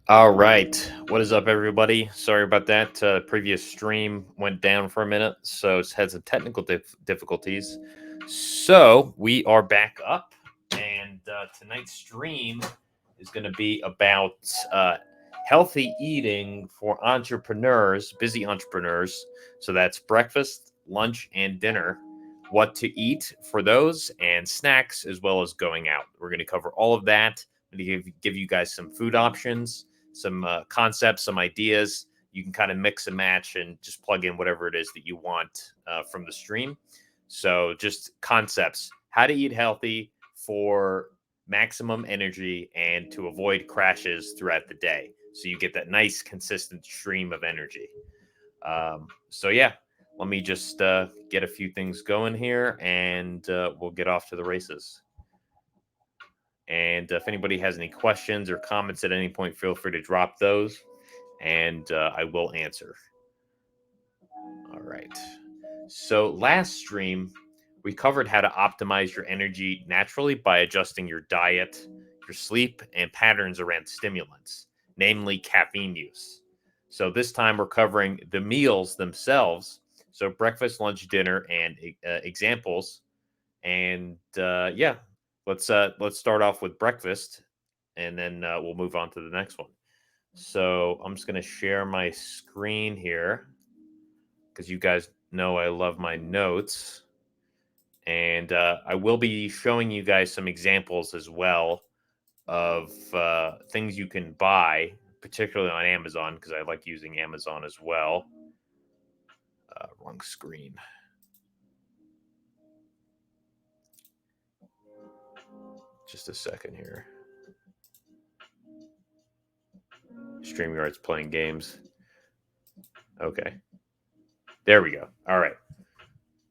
All right. What is up, everybody? Sorry about that. Previous stream went down for a minute, so it's had some technical difficulties. So we are back up, and tonight's stream is going to be about healthy eating for entrepreneurs, busy entrepreneurs. So that's breakfast, lunch, and dinner. What to eat for those, and snacks, as well as going out. We're going to cover all of that. I'm going to give you guys some food options, some concepts, some ideas. You can kind of mix and match and just plug in whatever it is that you want from the stream. So, just concepts: how to eat healthy for maximum energy and to avoid crashes throughout the day. So you get that nice, consistent stream of energy. So yeah, let me just get a few things going here, and we'll get off to the races. And if anybody has any questions or comments at any point, feel free to drop those, and I will answer. All right. So last stream, we covered how to optimize your energy naturally by adjusting your diet, your sleep, and patterns around stimulants, namely caffeine use. So this time we're covering the meals themselves. So breakfast, lunch, dinner, and examples. And yeah, let's start off with breakfast, and then we'll move on to the next one. So I'm just going to share my screen here because you guys know I love my notes. And I will be showing you guys some examples as well of things you can buy, particularly on Amazon, because I like using Amazon as well. Wrong screen. Just a second here. StreamYard's playing games. Okay. There we go. All right.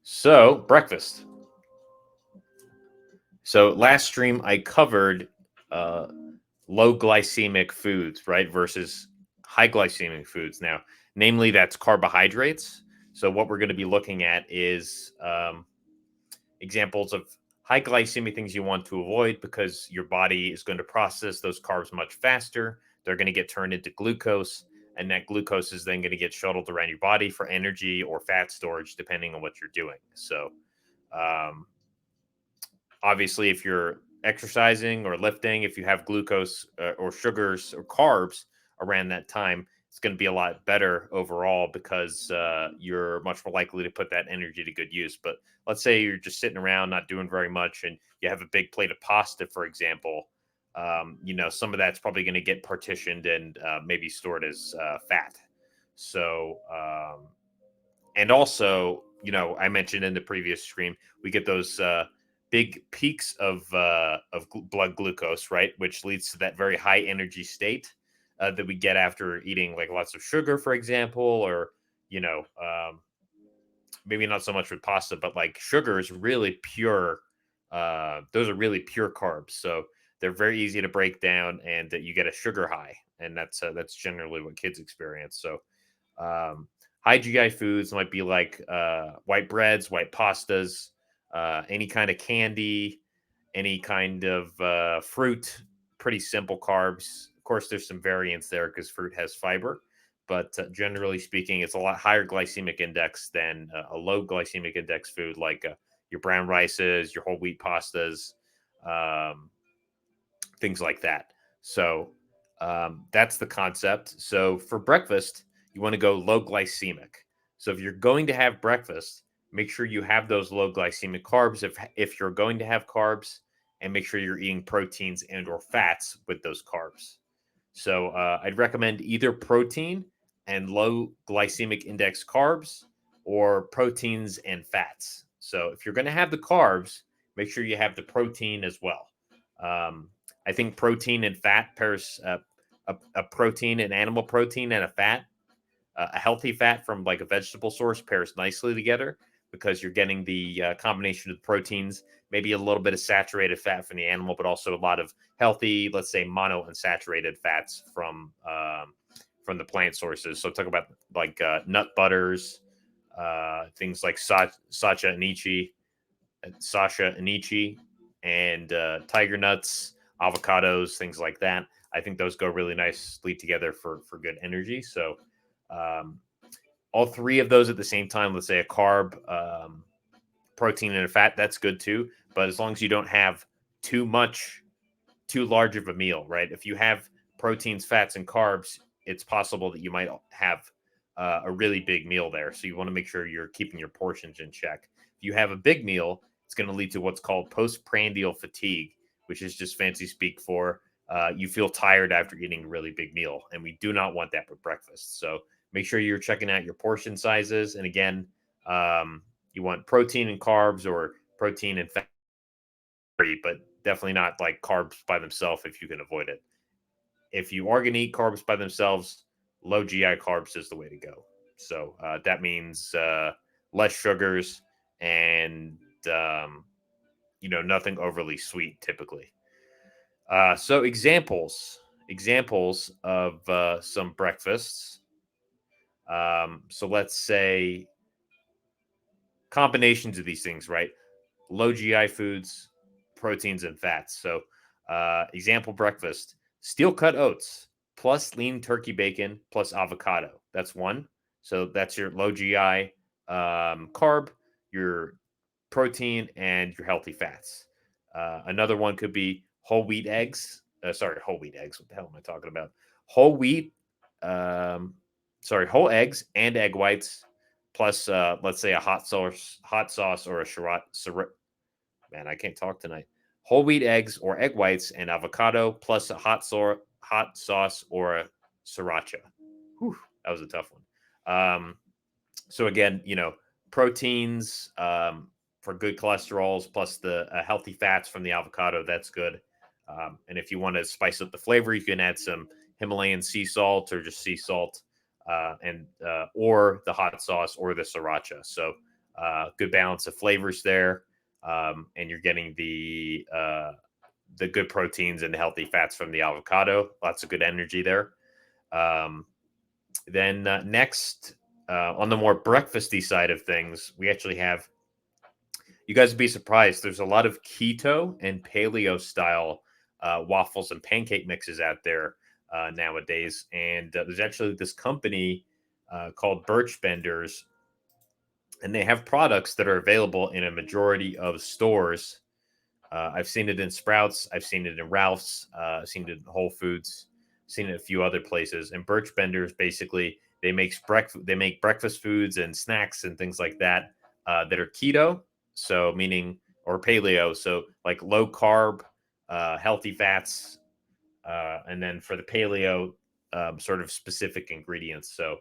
So, breakfast. So, last stream I covered uh, low glycemic foods, right, versus high glycemic foods. Now, namely, that's carbohydrates. So, what we're going to be looking at is examples of high glycemic things you want to avoid because your body is going to process those carbs much faster. They're going to get turned into glucose, and that glucose is then going to get shuttled around your body for energy or fat storage, depending on what you're doing. So, um, obviously, if you're exercising or lifting, if you have glucose or sugars or carbs around that time, it's going to be a lot better overall because you're much more likely to put that energy to good use. But let's say you're just sitting around not doing very much and you have a big plate of pasta, for example. Some of that's probably going to get partitioned and maybe stored as fat. So, and also, I mentioned in the previous stream, we get those big peaks of blood glucose, right, which leads to that very high energy state that we get after eating like lots of sugar, for example, or you know, um, maybe not so much with pasta, but like sugar is really pure. Those are really pure carbs, so they're very easy to break down, and you get a sugar high, and that's generally what kids experience. So um, high GI foods might be like white breads, white pastas, any kind of candy, any kind of fruit, pretty simple carbs. Of course, there's some variance there because fruit has fiber, but generally speaking, it's a lot higher glycemic index than a low glycemic index food like your brown rices, your whole wheat pastas, um, things like that. So that's the concept. So for breakfast, you want to go low glycemic. So if you're going to have breakfast, make sure you have those low glycemic carbs. If you're going to have carbs, and make sure you're eating proteins and or fats with those carbs. So I'd recommend either protein and low glycemic index carbs or proteins and fats. So if you're going to have the carbs, make sure you have the protein as well. Um, I think protein and fat pairs a protein, an animal protein, and a fat, a healthy fat from like a vegetable source pairs nicely together because you're getting the combination of the proteins, maybe a little bit of saturated fat from the animal, but also a lot of healthy, let's say, monounsaturated fats from the plant sources. So talk about like nut butters, things like Sasha Anichi, and tiger nuts, avocados, things like that. I think those go really nicely together for good energy. So all three of those at the same time, let's say a carb, protein, and a fat, that's good too. But as long as you don't have too large of a meal, right? If you have proteins, fats, and carbs, it's possible that you might have a really big meal there. So you want to make sure you're keeping your portions in check. If you have a big meal, it's going to lead to what's called postprandial fatigue, which is just fancy speak for you feel tired after eating a really big meal. And we do not want that with breakfast. So make sure you're checking out your portion sizes. And again, you want protein and carbs, or protein and fat, but definitely not like carbs by themselves if you can avoid it. If you are going to eat carbs by themselves, low GI carbs is the way to go. So that means less sugars and nothing overly sweet typically. So examples of some breakfasts. So let's say combinations of these things, right? Low GI foods, proteins, and fats. So example breakfast: steel cut oats plus lean turkey bacon plus avocado. That's one. So that's your low GI carb, your protein, and your healthy fats. Another one could be whole wheat eggs. Whole wheat eggs. What the hell am I talking about? Whole wheat. Um, whole eggs and egg whites, plus let's say a hot sauce, or a man, I can't talk tonight. Whole wheat eggs or egg whites and avocado, plus a hot sauce or a sriracha. Whew, that was a tough one. So again, proteins for good cholesterols, plus the healthy fats from the avocado. That's good. And if you want to spice up the flavor, you can add some Himalayan sea salt, or just sea salt, and or the hot sauce or the sriracha. So good balance of flavors there, and you're getting the good proteins and the healthy fats from the avocado. Lots of good energy there. Then next, on the more breakfasty side of things, we actually have, you guys would be surprised, there's a lot of keto and paleo style waffles and pancake mixes out there nowadays. And there's actually this company called Birch Benders, and they have products that are available in a majority of stores. I've seen it in Sprouts. I've seen it in Ralph's. I've seen it in Whole Foods. Seen it a few other places. And Birch Benders, basically, they make breakfast foods and snacks and things like that that are keto, so meaning, or paleo, so like low carb, healthy fats, and then for the paleo, sort of specific ingredients. So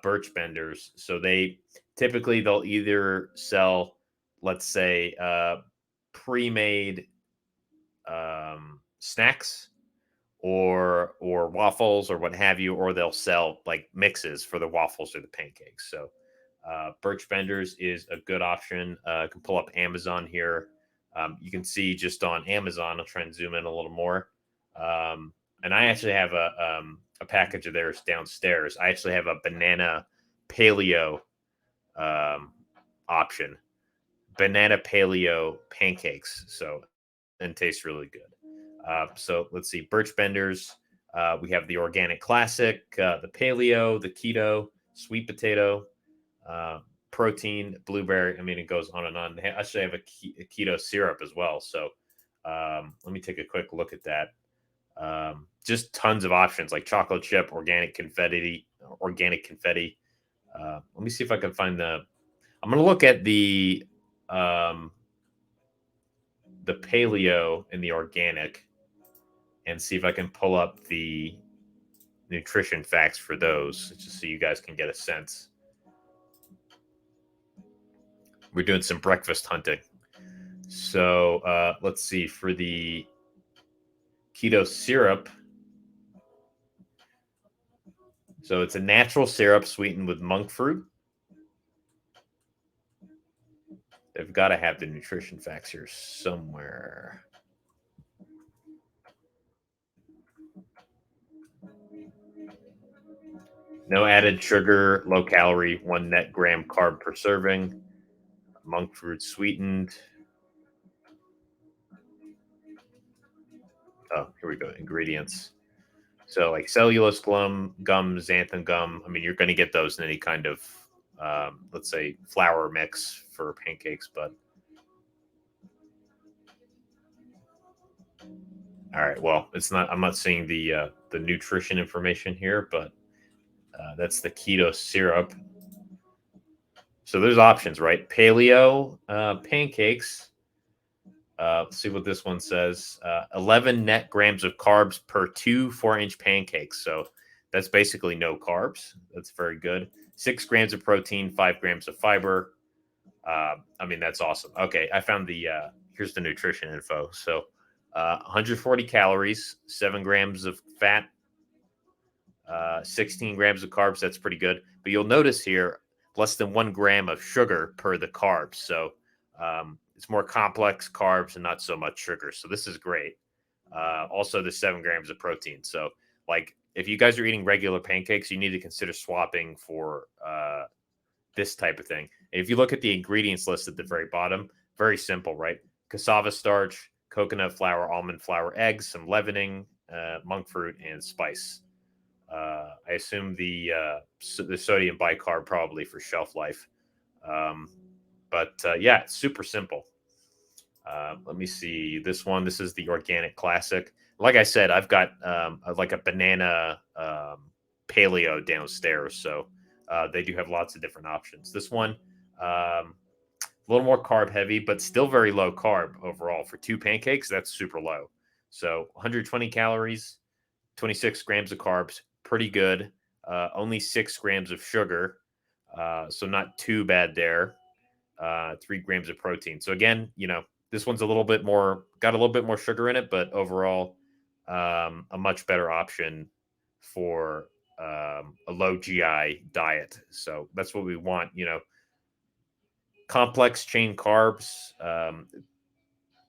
Birch Benders, so they'll either sell, let's say, pre-made snacks or waffles or what have you, or they'll sell like mixes for the waffles or the pancakes. So Birch Benders is a good option. You can pull up Amazon here. You can see just on Amazon. I'll try and zoom in a little more. And I actually have a package of theirs downstairs. I actually have a banana paleo option, banana paleo pancakes. So, and tastes really good. So let's see, Birch Benders. We have the organic classic, the paleo, the keto, sweet potato, protein, blueberry. I mean, it goes on and on. They actually have a keto syrup as well. So let me take a quick look at that. Just tons of options, like chocolate chip, organic confetti. Let me see if I can find I'm going to look at the paleo and the organic, and see if I can pull up the nutrition facts for those, just so you guys can get a sense. We're doing some breakfast hunting. So let's see, for the keto syrup. So it's a natural syrup sweetened with monk fruit. They've got to have the nutrition facts here somewhere. No added sugar, low calorie, 1 net gram carb per serving. Monk fruit sweetened. Oh, here we go. Ingredients. So like cellulose gum, xanthan gum. I mean, you're going to get those in any kind of, let's say, flour mix for pancakes. But all right, well, it's not. I'm not seeing the nutrition information here, but that's the keto syrup. So there's options, right? Paleo pancakes. Let's see what this one says. 11 net grams of carbs per 4-inch pancakes. So that's basically no carbs. That's very good. 6 grams of protein, 5 grams of fiber. I mean, that's awesome. Okay, I found here's the nutrition info. So 140 calories, 7 grams of fat, 16 grams of carbs. That's pretty good. But you'll notice here less than 1 gram of sugar per the carbs. So it's more complex carbs and not so much sugar. So this is great. Also, the 7 grams of protein. So, like, if you guys are eating regular pancakes, you need to consider swapping for this type of thing. And if you look at the ingredients list at the very bottom, very simple, right? Cassava starch, coconut flour, almond flour, eggs, some leavening, monk fruit, and spice. I assume the sodium bicarb probably for shelf life. But yeah, it's super simple. Let me see this one. This is the organic classic. Like I said, I've got like a banana paleo downstairs, so they do have lots of different options. This one, a little more carb heavy, but still very low carb overall. For 2 pancakes, that's super low. So 120 calories, 26 grams of carbs, pretty good. Only 6 grams of sugar, so not too bad there. 3 grams of protein. So again, this one's a little bit more, got a little bit more sugar in it, but overall, a much better option for a low GI diet. So that's what we want. Complex chain carbs.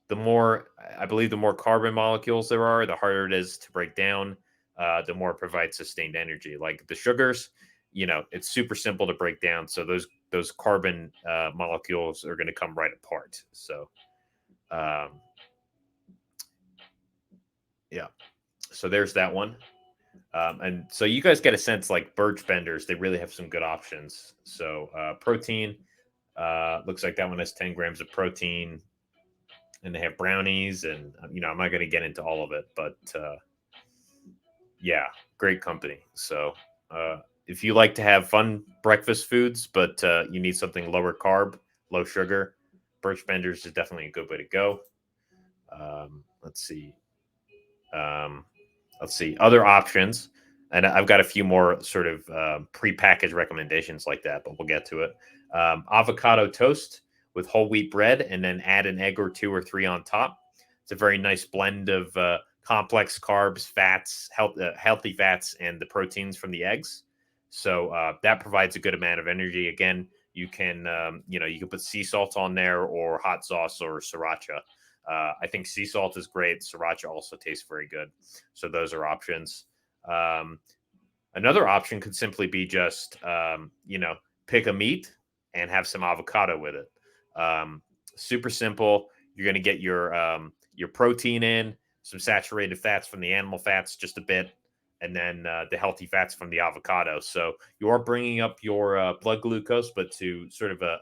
The more, I believe, the more carbon molecules there are, the harder it is to break down. The more it provides sustained energy. Like the sugars, it's super simple to break down. So those carbon molecules are going to come right apart. So, yeah. So there's that one. And so you guys get a sense like Birch Benders, they really have some good options. So protein, looks like that one has 10 grams of protein, and they have brownies. And, I'm not going to get into all of it, but yeah, great company. So if you like to have fun breakfast foods, but you need something lower carb, low sugar, Birch Benders is definitely a good way to go. Let's see. Let's see other options, and I've got a few more sort of pre-packaged recommendations like that, but we'll get to it. Avocado toast with whole wheat bread, and then add an egg or 2 or 3 on top. It's a very nice blend of complex carbs, fats, healthy fats, and the proteins from the eggs. So that provides a good amount of energy. Again, you can you can put sea salt on there, or hot sauce, or sriracha. I think sea salt is great. Sriracha also tastes very good. So those are options. Um, Another option could simply be just, pick a meat and have some avocado with it. Super simple. You're going to get your protein in, some saturated fats from the animal fats, just a bit, and then the healthy fats from the avocado. So you are bringing up your blood glucose, but to sort of a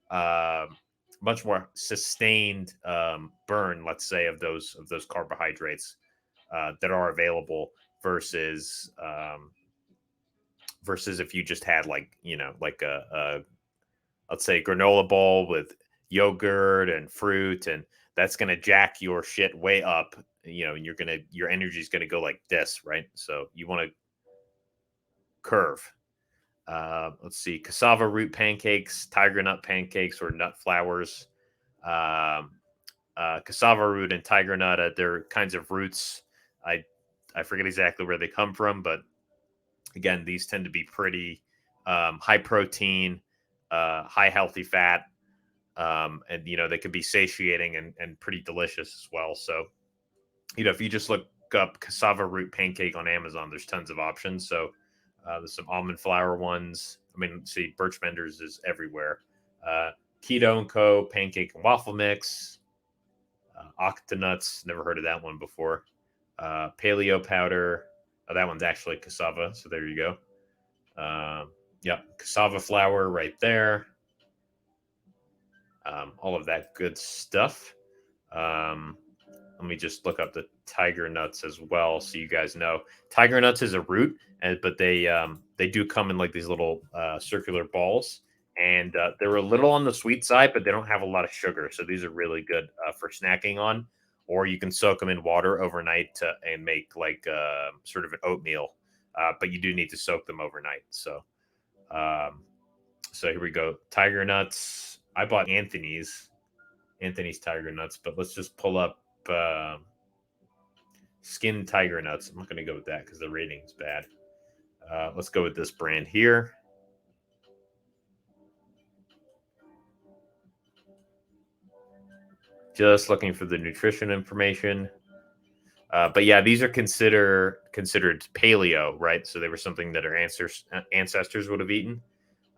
uh, much more sustained burn, let's say, of those carbohydrates that are available versus versus if you just had like a let's say granola bowl with yogurt and fruit, and that's going to jack your shit way up, and your energy is going to go like this, right? So you want to curve. Let's see, cassava root pancakes, tiger nut pancakes, or nut flours. um, Cassava root and tiger nut, they're kinds of roots. I forget exactly where they come from, but again, these tend to be pretty high protein, high healthy fat, and they can be satiating and pretty delicious as well. So if you just look up cassava root pancake on Amazon, there's tons of options. So there's some almond flour ones. I mean, see, Birch Benders is everywhere. Keto and Co. pancake and waffle mix. Octonuts, never heard of that one before. paleo powder. Oh, that one's actually cassava. So there you go. Yep, cassava flour right there. All of that good stuff. Um, Let me just look up the tiger nuts as well, so you guys know. Tiger nuts is a root, but they do come in like these little circular balls, and they're a little on the sweet side, but they don't have a lot of sugar. So these are really good for snacking on, or you can soak them in water overnight and make like sort of an oatmeal. But you do need to soak them overnight. Um, so here we go. Tiger nuts. I bought Anthony's tiger nuts, but let's just pull up skin tiger nuts. I'm not going to go with that because the rating's bad. Let's go with this brand here. Just looking for the nutrition information. But yeah, these are considered paleo, right? So they were something that our ancestors would have eaten.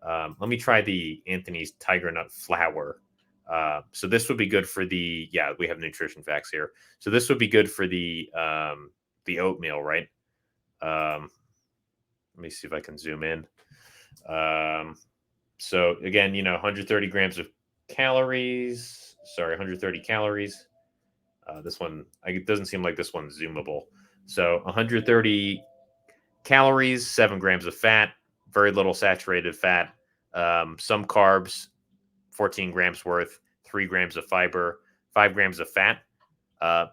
Let me try the Anthony's tiger nut flour. So this would be good for we have nutrition facts here. So this would be good for the oatmeal, right? Let me see if I can zoom in. So again, 130 grams of calories. Sorry, 130 calories. This one, it doesn't seem like this one's zoomable. So 130 calories, 7 grams of fat, very little saturated fat, some carbs, 14 grams worth, 3 grams of fiber, 5 grams of fat. 5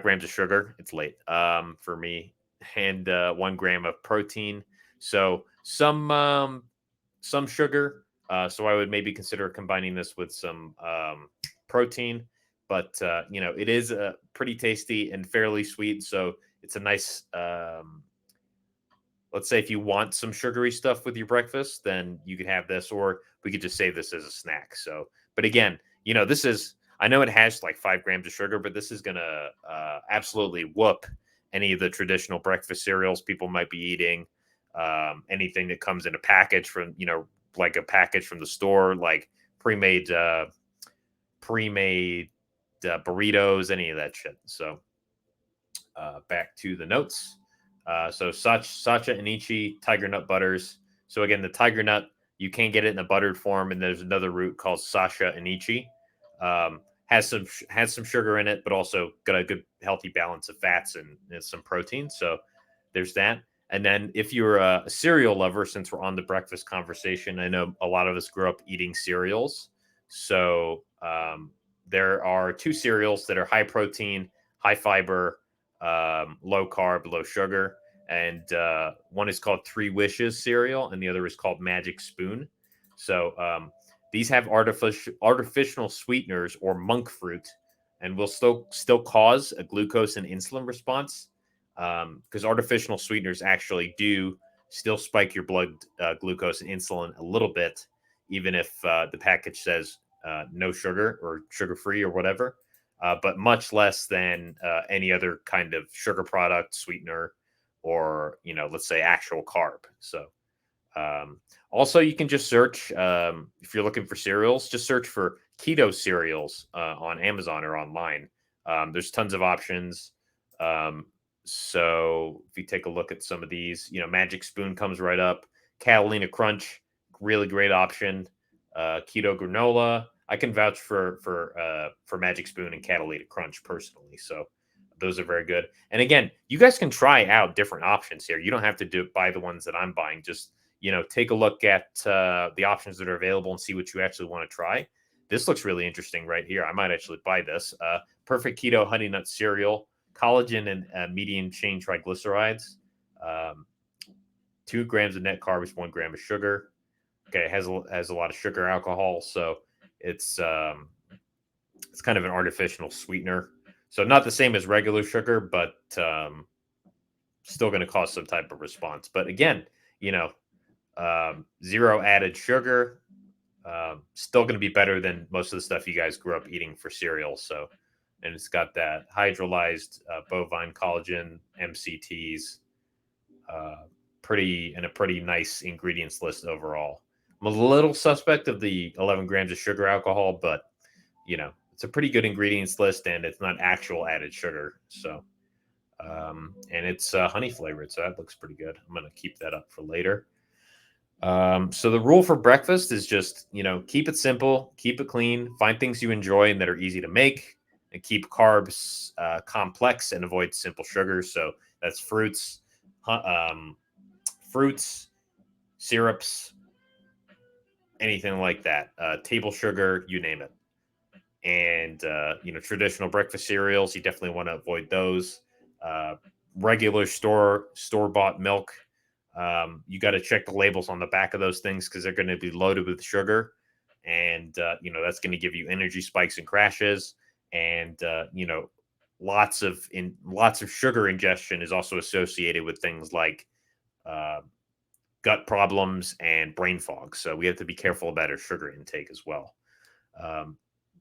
grams of sugar. It's late for me, and 1 gram of protein. So some sugar. So I would maybe consider combining this with some protein. But it is pretty tasty and fairly sweet. So it's a nice. Let's say if you want some sugary stuff with your breakfast, then you could have this, or we could just save this as a snack. So, but again, this is. I know it has like 5 grams of sugar, but this is gonna absolutely whoop any of the traditional breakfast cereals people might be eating. Anything that comes in a package from like a package from the store, like pre-made burritos, any of that shit. So back to the notes. So Sacha Anichi tiger nut butters. So again, the tiger nut, you can get it in a buttered form, and there's another root called Sacha Anichi. Has some sugar in it, but also got a good healthy balance of fats and some protein. So there's that. And then if you're a cereal lover, since we're on the breakfast conversation, I know a lot of us grew up eating cereals. So there are 2 cereals that are high protein, high fiber, low carb, low sugar. And one is called 3 Wishes cereal, and the other is called Magic Spoon. So these have artificial sweeteners or monk fruit, and will still cause a glucose and insulin response, because artificial sweeteners actually do still spike your blood glucose and insulin a little bit, even if the package says no sugar or sugar free or whatever, but much less than any other kind of sugar product, sweetener, or let's say actual carb. So also, you can just search if you're looking for cereals, just search for keto cereals on Amazon or online. There's tons of options. So if you take a look at some of these, Magic Spoon comes right up. Catalina Crunch, really great option. Keto granola. I can vouch for Magic Spoon and Catalina Crunch personally. So those are very good. And again, you guys can try out different options here. You don't have to buy the ones that I'm buying. Just take a look at the options that are available and see what you actually want to try. This looks really interesting right here. I might actually buy this. Perfect Keto Honey Nut Cereal, collagen and medium chain triglycerides, 2 grams of net carbs, 1 gram of sugar. Okay, it has a lot of sugar alcohol, so it's kind of an artificial sweetener. So not the same as regular sugar, but still going to cause some type of response. But again, 0 added sugar, still going to be better than most of the stuff you guys grew up eating for cereal. So, and it's got that hydrolyzed bovine collagen, MCTs, a pretty nice ingredients list overall. I'm a little suspect of the 11 grams of sugar alcohol, but it's a pretty good ingredients list, and it's not actual added sugar. So And it's honey flavored, so that looks pretty good. I'm gonna keep that up for later. So the rule for breakfast is just, keep it simple, keep it clean, find things you enjoy and that are easy to make, and keep carbs complex and avoid simple sugars. So that's fruits, syrups, anything like that, table sugar, you name it. And traditional breakfast cereals, you definitely want to avoid those. uh, Regular store bought milk, you got to check the labels on the back of those things because they're going to be loaded with sugar, and that's going to give you energy spikes and crashes. And lots of sugar ingestion is also associated with things like uh, gut problems and brain fog, so we have to be careful about our sugar intake as well. um,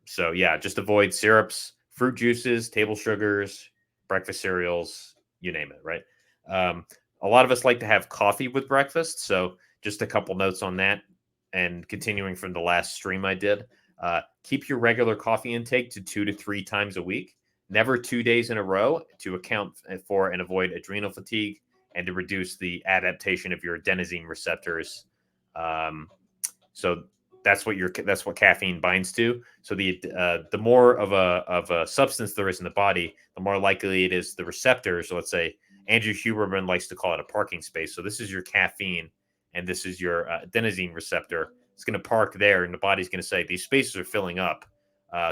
so yeah, just avoid syrups, fruit juices, table sugars, breakfast cereals, you name it, right? Um, a lot of us like to have coffee with breakfast, so just a couple notes on that. And continuing from the last stream I did, keep your regular coffee intake to 2 to 3 times a week, never 2 days in a row, to account for and avoid adrenal fatigue and to reduce the adaptation of your adenosine receptors. Um, so that's what caffeine binds to. So the more of a substance there is in the body, the more likely it is the receptors. So let's say Andrew Huberman likes to call it a parking space. So this is your caffeine, and this is your adenosine receptor. It's going to park there, and the body's going to say these spaces are filling up.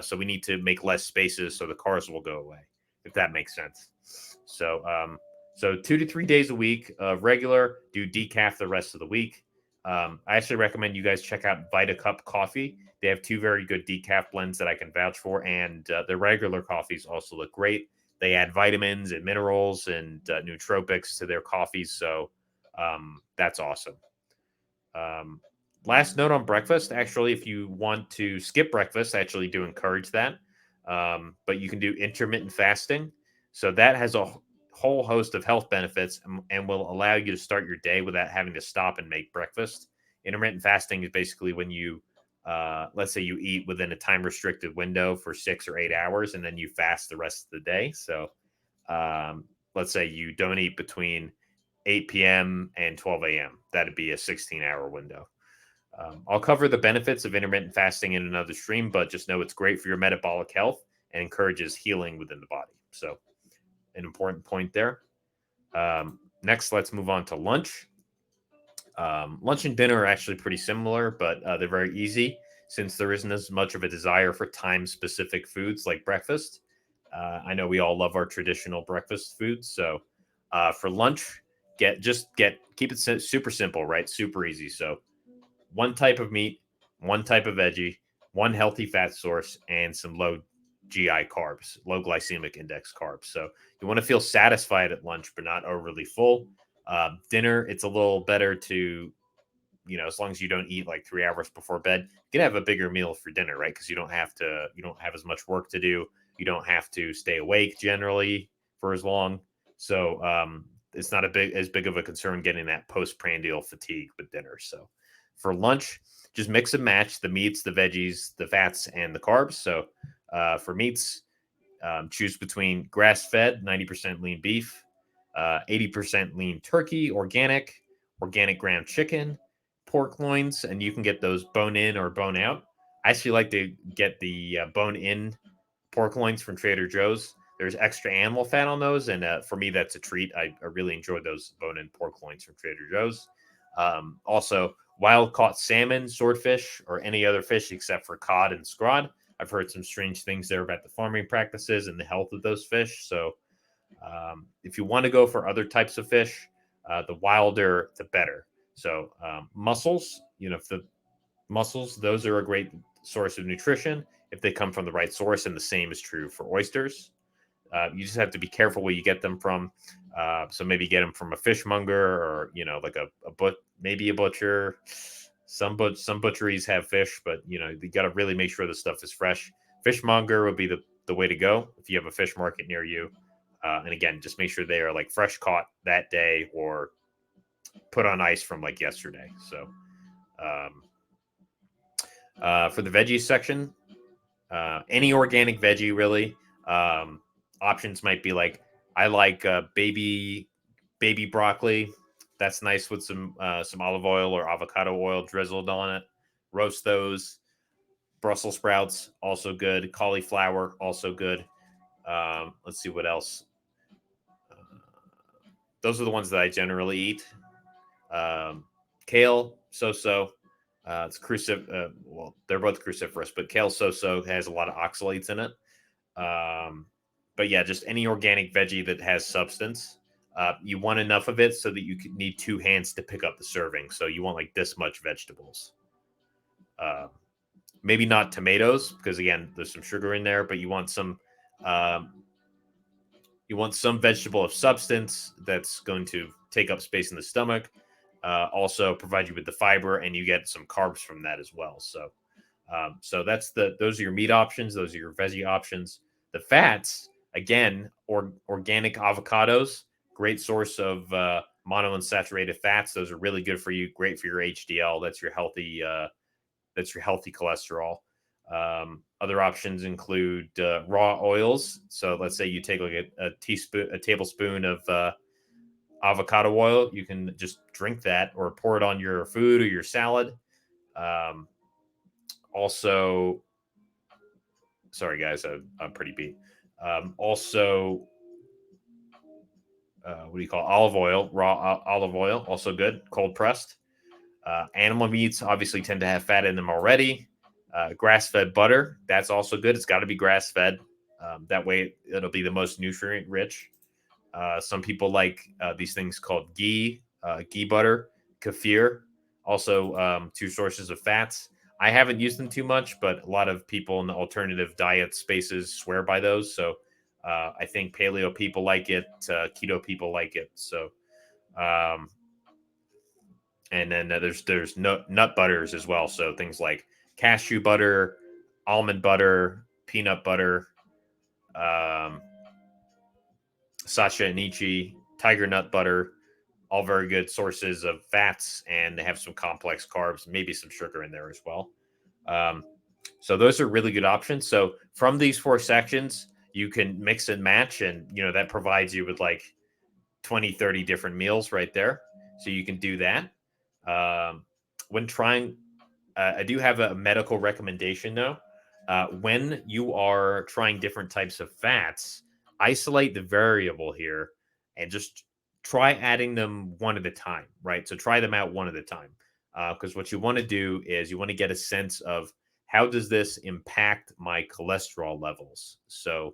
So we need to make less spaces, so the cars will go away. If that makes sense. So 2 to 3 days a week, regular. Do decaf the rest of the week. I actually recommend you guys check out Vita Cup Coffee. They have two very good decaf blends that I can vouch for, and their regular coffees also look great. They add vitamins and minerals and nootropics to their coffees, so that's awesome. Um, Last note on breakfast, actually, if you want to skip breakfast, I actually do encourage that. But you can do intermittent fasting. So that has a whole host of health benefits and will allow you to start your day without having to stop and make breakfast. Intermittent fasting is basically when let's say you eat within a time restricted window for 6 or 8 hours and then you fast the rest of the day. So um, let's say you don't eat between 8 p.m. and 12 a.m. That'd be a 16-hour window. I'll cover the benefits of intermittent fasting in another stream, but just know it's great for your metabolic health and encourages healing within the body. So, an important point there. Next, let's move on to lunch. Lunch and dinner are actually pretty similar, but they're very easy since there isn't as much of a desire for time specific foods like breakfast. I know we all love our traditional breakfast foods. So, for lunch, keep it super simple, right? Super easy. So, one type of meat, one type of veggie, one healthy fat source, and some low GI carbs, low glycemic index carbs. So you want to feel satisfied at lunch, but not overly full. Dinner, it's a little better to, as long as you don't eat like 3 hours before bed, you can have a bigger meal for dinner, right? Because you don't have as much work to do. You don't have to stay awake generally for as long. So it's not as big of a concern getting that postprandial fatigue with dinner. So for lunch, just mix and match the meats, the veggies, the fats, and the carbs. So for meats, choose between grass-fed, 90% lean beef, 80% lean turkey, organic ground chicken, pork loins, and you can get those bone in or bone out. I actually like to get the bone in pork loins from Trader Joe's. There's extra animal fat on those, and for me, that's a treat. I really enjoy those bone in pork loins from Trader Joe's. Also, wild caught salmon, swordfish, or any other fish except for cod and scrod. I've heard some strange things there about the farming practices and the health of those fish. So, if you want to go for other types of fish, the wilder, the better. So, mussels, if the mussels, those are a great source of nutrition if they come from the right source, and the same is true for oysters. You just have to be careful where you get them from. So maybe get them from a fishmonger, or like maybe a butcher. Some butcheries have fish, but you got to really make sure the stuff is fresh. Fishmonger would be the way to go if you have a fish market near you. And again, just make sure they are like fresh caught that day or put on ice from like yesterday. So um, for the veggies section, any organic veggie really. Options might be like I like baby broccoli. That's nice with some olive oil or avocado oil drizzled on it. Roast those. Brussels sprouts, also good. Cauliflower, also good. Let's see what else. Those are the ones that I generally eat. Kale, so-so. It's well, they're both cruciferous, but kale so-so has a lot of oxalates in it. But yeah, just any organic veggie that has substance. You want enough of it so that you need 2 hands to pick up the serving. So you want like this much vegetables. Maybe not tomatoes because again, there's some sugar in there, but you want some vegetable of substance that's going to take up space in the stomach. Also provide you with the fiber, and you get some carbs from that as well. So, those are your meat options. Those are your veggie options. The fats, again, organic avocados, great source of monounsaturated fats. Those are really good for you. Great for your HDL. That's your healthy cholesterol. Other options include raw oils. So let's say you take like a tablespoon of avocado oil. You can just drink that or pour it on your food or your salad. Also, sorry guys, I'm pretty beat. Also, what do you call it? Olive oil? Raw olive oil, also good, cold pressed. Animal meats obviously tend to have fat in them already. Grass-fed butter, that's also good. It's got to be grass-fed. That way, it'll be the most nutrient-rich. Some people like these things called ghee butter, kefir, also 2 sources of fats. I haven't used them too much, but a lot of people in the alternative diet spaces swear by those. So I think paleo people like it, keto people like it. So, and then there's nut butters as well. So things like cashew butter, almond butter, peanut butter, Sacha and Ichi, tiger nut butter, all very good sources of fats, and they have some complex carbs, maybe some sugar in there as well. So those are really good options. So from these 4 sections, you can mix and match, and that provides you with like 20, 30 different meals right there. So you can do that. When trying, I do have a medical recommendation though. When you are trying different types of fats, isolate the variable here and just try adding them one at a time, right? So try them out one at a time. Because what you want to do is you want to get a sense of how does this impact my cholesterol levels. So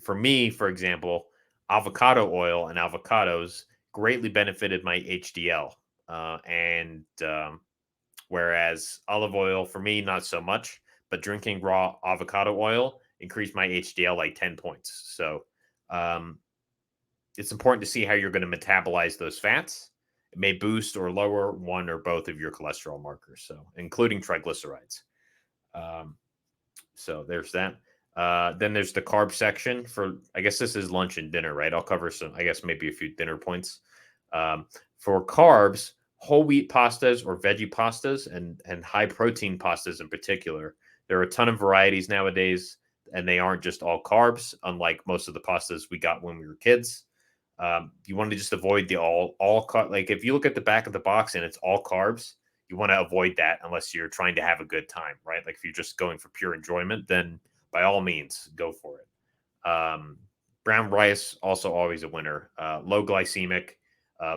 for me, for example, avocado oil and avocados greatly benefited my HDL. And Whereas olive oil, for me, not so much, but drinking raw avocado oil increased my HDL like 10 points. So it's important to see how you're going to metabolize those fats. It may boost or lower one or both of your cholesterol markers, so including triglycerides. So there's that. Then there's the carb section for, I guess this is lunch and dinner, right? I'll cover some, I guess maybe a few dinner points. For carbs, whole wheat pastas or veggie pastas and high protein pastas in particular. There are a ton of varieties nowadays, and they aren't just all carbs, unlike most of the pastas we got when we were kids. You want to just avoid the all like if you look at the back of the box and it's all carbs, you want to avoid that unless you're trying to have a good time, right? Like if you're just going for pure enjoyment, then by all means go for it. Brown rice also always a winner. Low glycemic,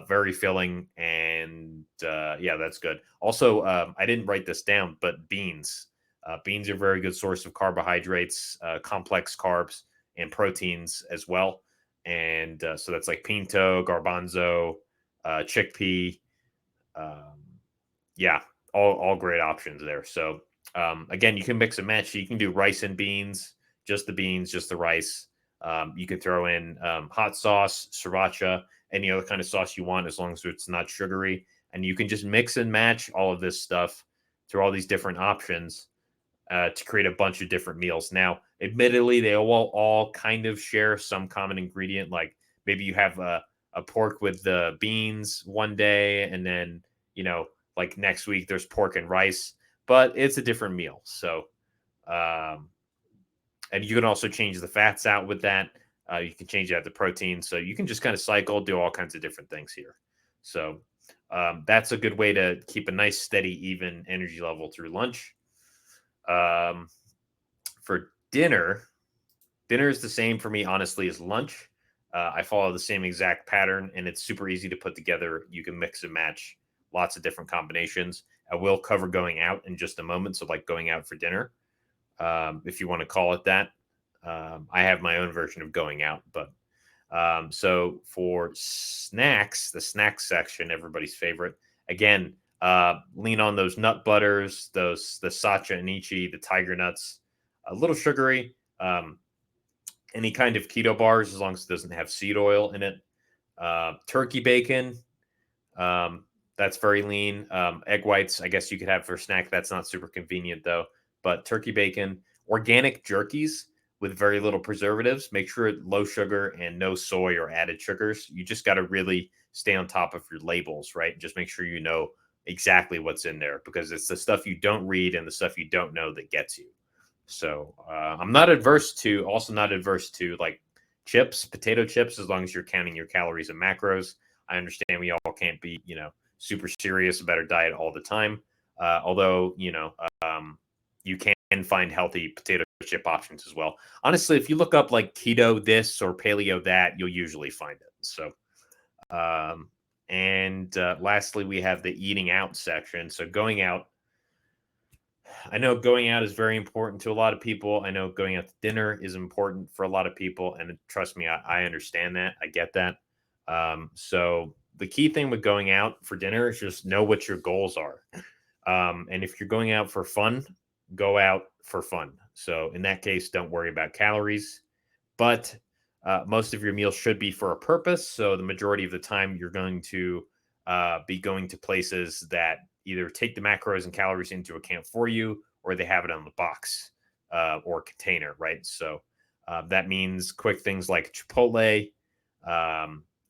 very filling, and yeah, that's good. Also, I didn't write this down, but beans. Beans are a very good source of carbohydrates, complex carbs, and proteins as well. And so that's like pinto, garbanzo, chickpea. Um, yeah, all great options there. So again, you can mix and match. You can do rice and beans, just the beans, just the rice. You can throw in hot sauce, sriracha, any other kind of sauce you want, as long as it's not sugary. And you can just mix and match all of this stuff through all these different options to create a bunch of different meals. Now, admittedly, they all kind of share some common ingredient. Like maybe you have a pork with the beans one day, and then like next week there's pork and rice, but it's a different meal. So, and you can also change the fats out with that. You can change that to protein. So you can just kind of cycle, do all kinds of different things here. So that's a good way to keep a nice, steady, even energy level through lunch. For dinner, dinner is the same for me, honestly, as lunch. I follow the same exact pattern, and it's super easy to put together. You can mix and match lots of different combinations. I will cover going out in just a moment. So, like going out for dinner, if you want to call it that. I have my own version of going out, but so for snacks, the snacks section, everybody's favorite. Again, lean on those nut butters, the Sacha and Ichi, the tiger nuts, a little sugary. Any kind of keto bars, as long as it doesn't have seed oil in it. Turkey bacon, that's very lean. Egg whites, I guess you could have for a snack. That's not super convenient though. But turkey bacon, organic jerkies with very little preservatives. Make sure it's low sugar and no soy or added sugars. You just got to really stay on top of your labels, right? Just make sure you know exactly what's in there, because it's the stuff you don't read and the stuff you don't know that gets you. So I'm also not adverse to like chips, potato chips, as long as you're counting your calories and macros. I understand we all can't be, super serious about our diet all the time. Although, you can find healthy potato chip options as well. Honestly, if you look up like keto this or paleo that, you'll usually find it. So, and lastly, we have the eating out section. So going out, I know going out is very important to a lot of people. I know going out to dinner is important for a lot of people. And trust me, I understand that. I get that. So the key thing with going out for dinner is just know what your goals are. And if you're going out for fun, go out for fun. So in that case, don't worry about calories. But most of your meals should be for a purpose. So the majority of the time, you're going to be going to places that either take the macros and calories into account for you, or they have it on the box or container, right? So that means quick things like Chipotle.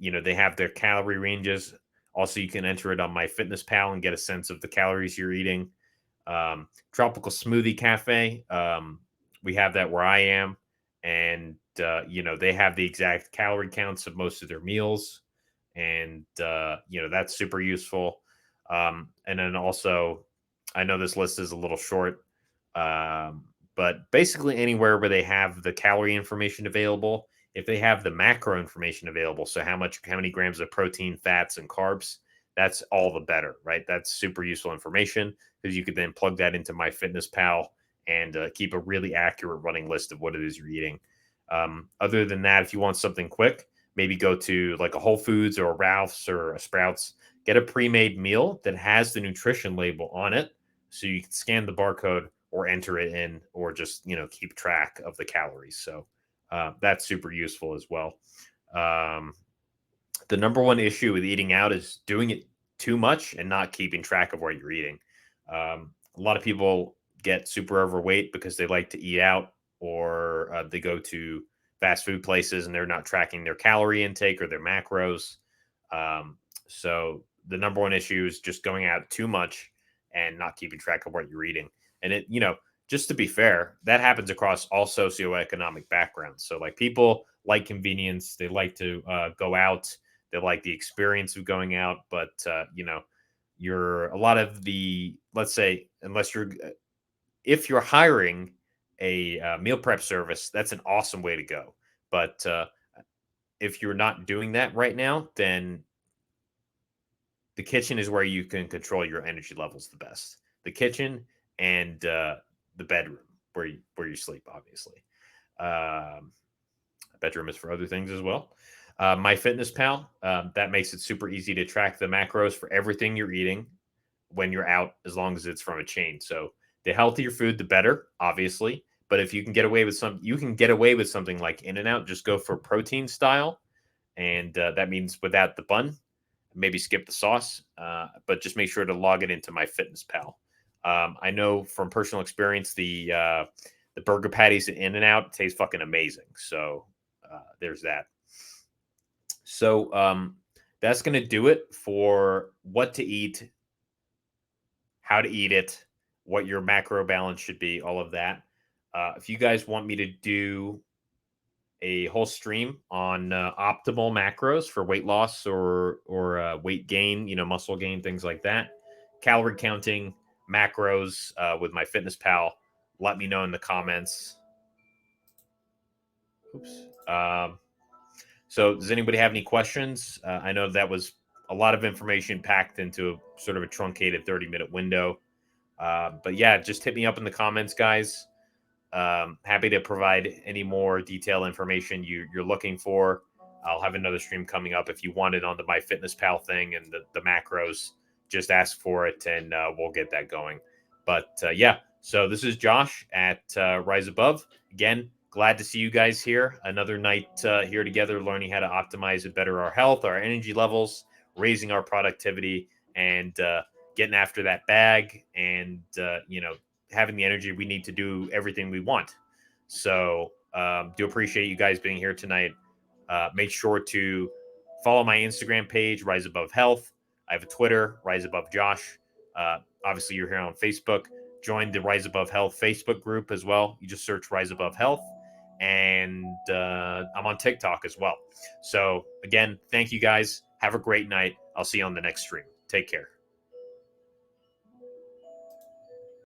They have their calorie ranges. Also, you can enter it on MyFitnessPal and get a sense of the calories you're eating. Tropical Smoothie Cafe. We have that where I am, and they have the exact calorie counts of most of their meals, and that's super useful. And then also, I know this list is a little short, but basically anywhere where they have the calorie information available, if they have the macro information available, so how many grams of protein, fats, and carbs, that's all the better, right? That's super useful information, because you could then plug that into MyFitnessPal and keep a really accurate running list of what it is you're eating. Other than that, if you want something quick, maybe go to like a Whole Foods or a Ralph's or a Sprouts, get a pre-made meal that has the nutrition label on it, so you can scan the barcode or enter it in, or just keep track of the calories. So that's super useful as well. Um, the number one issue with eating out is doing it too much and not keeping track of what you're eating. A lot of people get super overweight because they like to eat out, or they go to fast food places and they're not tracking their calorie intake or their macros. So the number one issue is just going out too much and not keeping track of what you're eating. And just to be fair, that happens across all socioeconomic backgrounds. So like people like convenience, they like to go out, they like the experience of going out, but you're a lot of the, let's say, if you're hiring a meal prep service, that's an awesome way to go. But if you're not doing that right now, then the kitchen is where you can control your energy levels the best. The kitchen and the bedroom where you sleep, obviously. Um, bedroom is for other things as well. MyFitnessPal, that makes it super easy to track the macros for everything you're eating when you're out, as long as it's from a chain. So the healthier food, the better, obviously. But if you can get away with something like In-N-Out, just go for protein style, and that means without the bun. Maybe skip the sauce, but just make sure to log it into MyFitnessPal. I know from personal experience, the burger patties at In-N-Out taste fucking amazing. So there's that. So that's going to do it for what to eat, how to eat it, what your macro balance should be, all of that. If you guys want me to do a whole stream on optimal macros for weight loss or weight gain, muscle gain, things like that. Calorie counting, macros with my Fitness Pal. Let me know in the comments. Oops. So does anybody have any questions? I know that was a lot of information packed into sort of a truncated 30-minute window. But yeah, just hit me up in the comments, guys. Happy to provide any more detailed information you're looking for. I'll have another stream coming up if you want it on the MyFitnessPal thing and the macros. Just ask for it and we'll get that going. But yeah, so this is Josh at Rise Above. Again, glad to see you guys here. Another night here together, learning how to optimize and better our health, our energy levels, raising our productivity, and getting after that bag and, having the energy we need to do everything we want. So do appreciate you guys being here tonight. Make sure to follow my Instagram page, Rise Above Health. I have a Twitter, Rise Above Josh. Obviously, you're here on Facebook. Join the Rise Above Health Facebook group as well. You just search Rise Above Health. And I'm on TikTok as well. So again, thank you guys. Have a great night. I'll see you on the next stream. Take care.